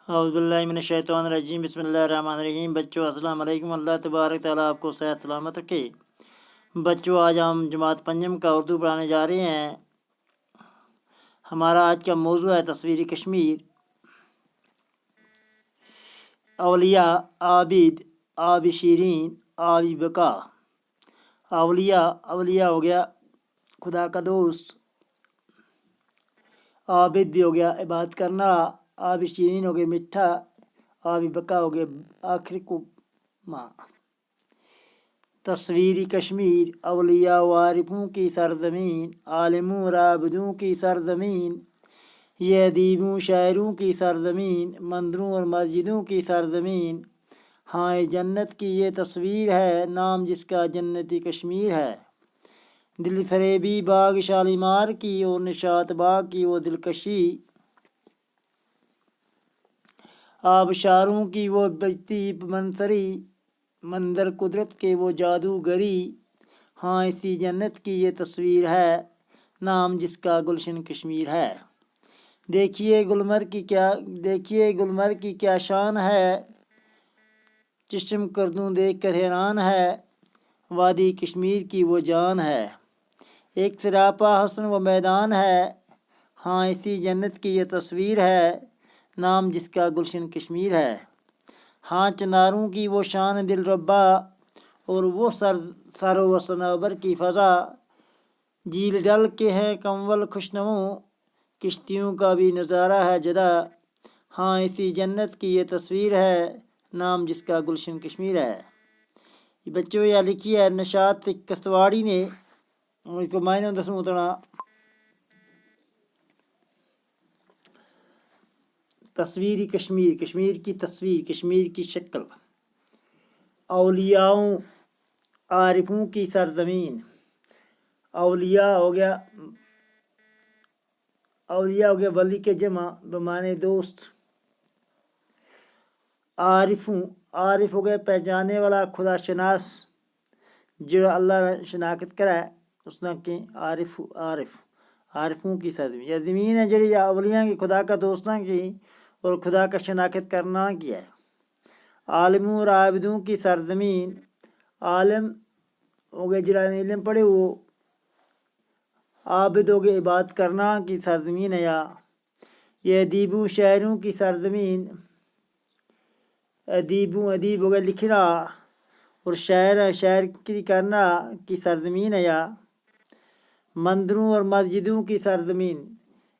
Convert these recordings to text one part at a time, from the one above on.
اعوذ باللہ من الشیطان الرجیم، بسم اللہ الرحمن الرحیم۔ بچوں السلام علیکم، اللہ تبارک تعالیٰ آپ کو صحت سلامت رکھے۔ بچوں آج ہم جماعت پنجم کا اردو پڑھانے جا رہے ہیں۔ ہمارا آج کا موضوع ہے تصویری کشمیر۔ اولیاء، عابد، آب شیرین، آب بقا۔ اولیاء ہو گیا خدا کا دوست، عابد بھی ہو گیا عبادت کرنا، آب شیرین ہو گیا میٹھا، آب بقا ہو گیا آخر کو ماں۔ تصویری کشمیر، اولیاء و عارفوں کی سرزمین، عالموں اور عابدوں کی سرزمین، یہ ادیبوں شاعروں کی سرزمین، مندروں اور مسجدوں کی سرزمین، ہاں جنت کی یہ تصویر ہے، نام جس کا جنتی کشمیر ہے۔ دل فریبی باغ شالیمار کی اور نشاط باغ کی وہ دلکشی، آبشاروں کی وہ بجتی منصری، منظر قدرت کے وہ جادوگری، ہاں اسی جنت کی یہ تصویر ہے، نام جس کا گلشن کشمیر ہے۔ دیکھیے گلمرگ کی کیا شان ہے، چشم کردوں دیکھ کر حیران ہے، وادی کشمیر کی وہ جان ہے۔ ایک سراپا حسن و میدان ہے، ہاں اسی جنت کی یہ تصویر ہے، نام جس کا گلشن کشمیر ہے۔ ہاں چناروں کی وہ شان دل ربا، اور وہ سر و صنوبر کی فضا، جھیل ڈل کے ہیں کنول خوشنمو، کشتیوں کا بھی نظارہ ہے جدا، ہاں اسی جنت کی یہ تصویر ہے، نام جس کا گلشن کشمیر ہے۔ بچوں یہ لکھی ہے نشاط کستواڑی نے، اور اس کو معنی دسوں اتنا تصویری کشمیر، کشمیر کی تصویر، کشمیر کی شکل۔ اولیاؤں عارفوں کی سرزمین، اولیاء ہو گیا ولی کے جمع بمانے دوست۔ عارف ہو گیا پہچانے والا، خدا شناس، جو اللہ شناخت کرے اس نے کہ عارفوں کی سرزمین، یہ زمین ہے جڑی اولیاء کی خدا کا دوستاں کی اور خدا کا شناخت کرنا کی ہے۔ عالموں اور عابدوں کی سرزمین، عالم ہو گئے جڑا نے علم پڑھے وہ، عابد ہو گئے عبادت کرنا کی سرزمین ہے یا۔ یہ ادیبوں شاعروں کی سرزمین، ادیب ہو گئے لکھنا، اور شاعر کی کرنا کی سرزمین ہے یا۔ مندروں اور مسجدوں کی سرزمین،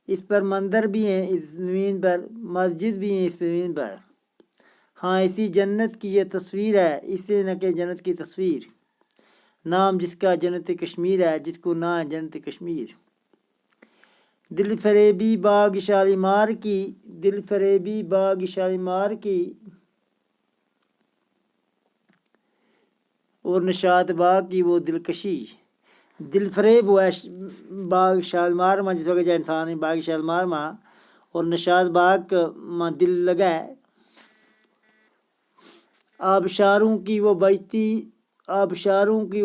اس پر مندر بھی ہیں اس زمین پر، مسجد بھی ہیں اس زمین پر، ہاں اسی جنت کی یہ تصویر ہے، اسے نہ کہ جنت کی تصویر، نام جس کا جنت کشمیر ہے، جس کو نہ ہے جنت کشمیر۔ دل فریبی باغ شالیمار کی، دل فریبی باغ شالیمار کی، اور نشاط باغ کی وہ دلکشی۔ دل فریب ہوا ہے باغ شالیمار میں، جس وقت جو انسان باغ شالیمار میں، اور نشاط باغ میں دل لگا ہے۔ آبشاروں کی وہ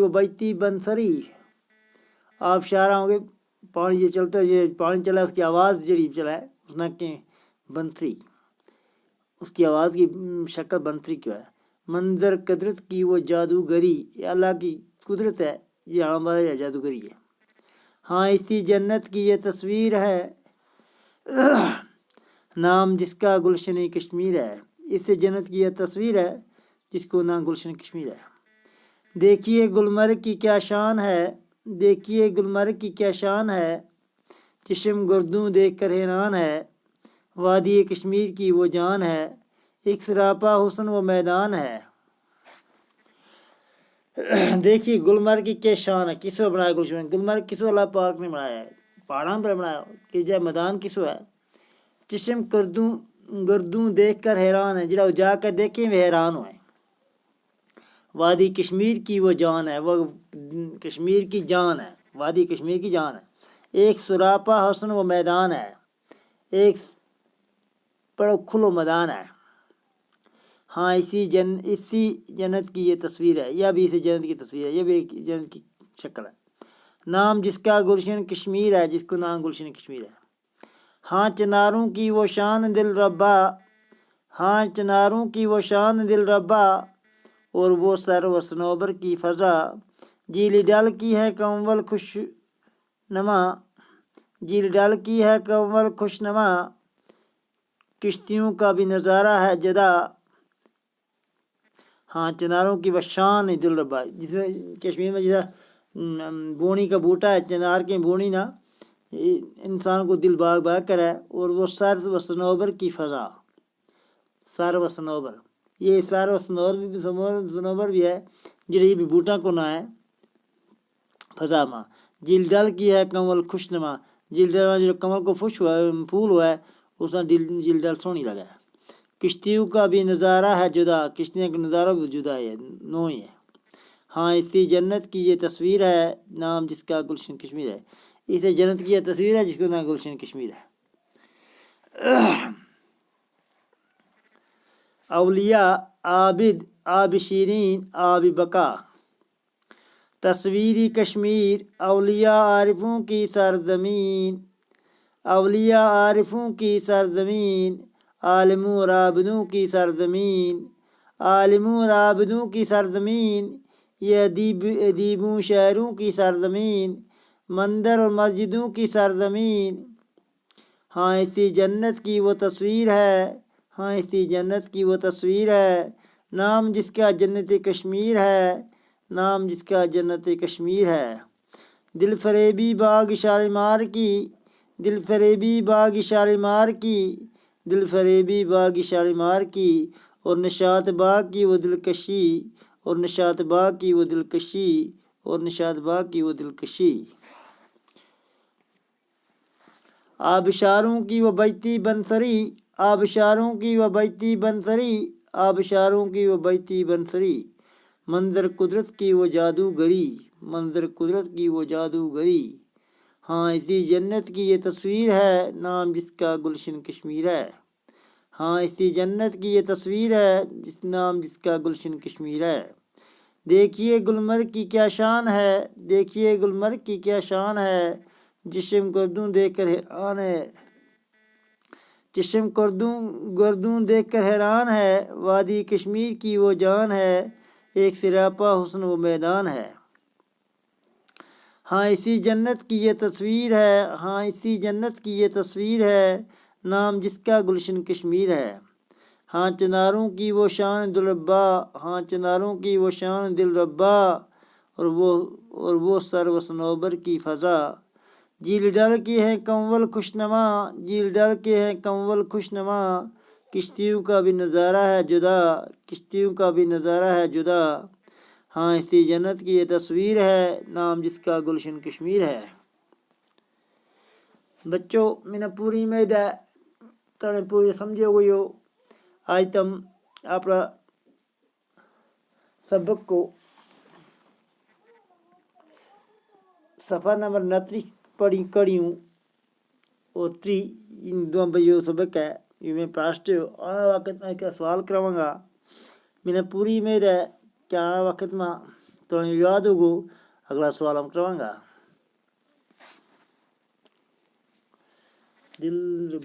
بجتی بنسری، آبشاراں ہو گئے پانی جو چلتا ہے، پانی چلا اس کی آواز جڑی چلا ہے اس نے کہ بنسری، اس کی آواز کی شکل بنسری کیوں ہے۔ منظر قدرت کی وہ جادوگری، یہ اللہ کی قدرت ہے، یہ ہمارا جادوگری ہے، ہاں اسی جنت کی یہ تصویر ہے، نام جس کا گلشن کشمیر ہے، اس جنت کی یہ تصویر ہے جس کو نام گلشن کشمیر ہے۔ دیکھیے گلمرگ کی کیا شان ہے، دیکھیے گلمرگ کی کیا شان ہے، چشم گردوں دیکھ کر حیران ہے، وادی کشمیر کی وہ جان ہے، ایک سراپا حسن و میدان ہے۔ دیکھیے گلمرگ کی کیا شان ہے، کسو بنایا گلمرگ کسو اللہ پاک نے بنایا ہے، پہاڑاں پر بنایا کہ جائے میدان کسو ہے۔ چشم گردوں دیکھ کر حیران ہے، جڑا جا کر دیکھیں وہ حیران ہوئے، وادی کشمیر کی وہ جان ہے، وہ کشمیر کی جان ہے، وادی کشمیر کی جان ہے، ایک سراپا حسن و میدان ہے، ایک بڑا کھلو میدان ہے، ہاں اسی جنت کی یہ تصویر ہے، یہ بھی اسی جنت کی تصویر ہے، یہ بھی جنت کی شکل ہے، نام جس کا گلشن کشمیر ہے، جس کو نام گلشن کشمیر ہے۔ ہاں چناروں کی وہ شان دل ربا، ہاں چناروں کی وہ شان دل ربا اور وہ سر و صنوبر کی فضا، جیل ڈل کی ہے کنول خوش نما، جیل ڈل کی ہے کنول خوش نما، کشتیوں کا بھی نظارہ ہے جدا۔ ہاں چناروں کی وہ شان ہے دل ربا، جس میں کشمیر میں جیسا بونی کا بوٹا ہے، چنار کی بونی نا انسان کو دل باغ باغ کر ہے، اور وہ سر و صنوبر کی فضا، سر و صنوبر، یہ سر و صنوبر بھی ہے جڑی بھی بوٹا کو نہ ہے فضا ماں، جل ڈل کی ہے کنول خوش نما، جل ڈل جو کمل کو خوش ہوا ہے پھول ہوا ہے اس میں جل ڈل سونی لگا ہے۔ کشتیوں کا بھی نظارہ ہے جدا، کشتیوں کا نظارہ بھی جدا ہے، نو ہی ہے۔ ہاں اسی جنت کی یہ تصویر ہے، نام جس کا گلشن کشمیر ہے، اسے جنت کی یہ تصویر ہے جس کا نام گلشن کشمیر ہے۔ اولیاء عابد آب شیرین آب بقا، تصویری کشمیر اولیاء عارفوں کی سرزمین، اولیاء عارفوں کی سرزمین، عالموں اور عابدوں کی سرزمین، عالموں اور عابدوں کی سرزمین، یہ ادیبوں شاعروں کی سرزمین، مندر اور مسجدوں کی سرزمین۔ ہاں اسی جنت کی وہ تصویر ہے، ہاں اسی جنت کی وہ تصویر ہے، نام جس کا جنت کشمیر ہے، نام جس کا جنت کشمیر ہے۔ دل فریبی باغ شالیمار کی، دل فریبی باغ شالیمار کی، دل فریبی باغ شالیمار کی، اور نشاط باغ کی وہ دلکشی، اور نشاط باغ کی وہ دلکشی، اور نشاط باغ کی وہ دلکشی۔ آبشاروں کی وہ بجتی بنسری، آبشاروں کی وہ بجتی بنسری، آبشاروں کی وہ بجتی بنسری، منظر قدرت کی وہ جادوگری، منظر قدرت کی وہ جادوگری۔ ہاں اسی جنت کی یہ تصویر ہے، نام جس کا گلشن کشمیر ہے۔ ہاں اسی جنت کی یہ تصویر ہے، جس نام جس کا گلشن کشمیر ہے۔ دیکھیے گلمرگ کی کیا شان ہے، دیکھیے گلمرگ کی کیا شان ہے، جشم گردوں دیکھ کر حیران ہے، چشم گردوں دیکھ کر حیران ہے، وادی کشمیر کی وہ جان ہے، ایک سراپا حسن و میدان ہے۔ ہاں اسی جنت کی یہ تصویر ہے، ہاں اسی جنت کی یہ تصویر ہے، نام جس کا گلشن کشمیر ہے۔ ہاں چناروں کی وہ شان دل ربا، ہاں چناروں کی وہ شان دل ربا، اور وہ سر و صنوبر کی فضا، جیل ڈل کے ہیں کنول خوش نما، جیل ڈل کے ہیں کنول خوش نما، کشتیوں کا بھی نظارہ ہے جدا، کشتیوں کا بھی نظارہ ہے جدا۔ ہاں اسی جنت کی یہ تصویر ہے، نام جس کا گلشن کشمیر ہے۔ بچوں میں پوری امید ہے تمہیں پوری سمجھے ہوئی ہو۔ آج تم اپنا سبق کو صفحہ نمبر 29 پڑھی ہوں، اور 3 ان 2 بجے سبق ہے یہ میں پاسٹ آنا وقت میں کا سوال کروں گا۔ میں پوری امید ہے کہ آنا وقت میں تمہیں یاد ہوگو اگلا سوال ہم کروں گا۔ دل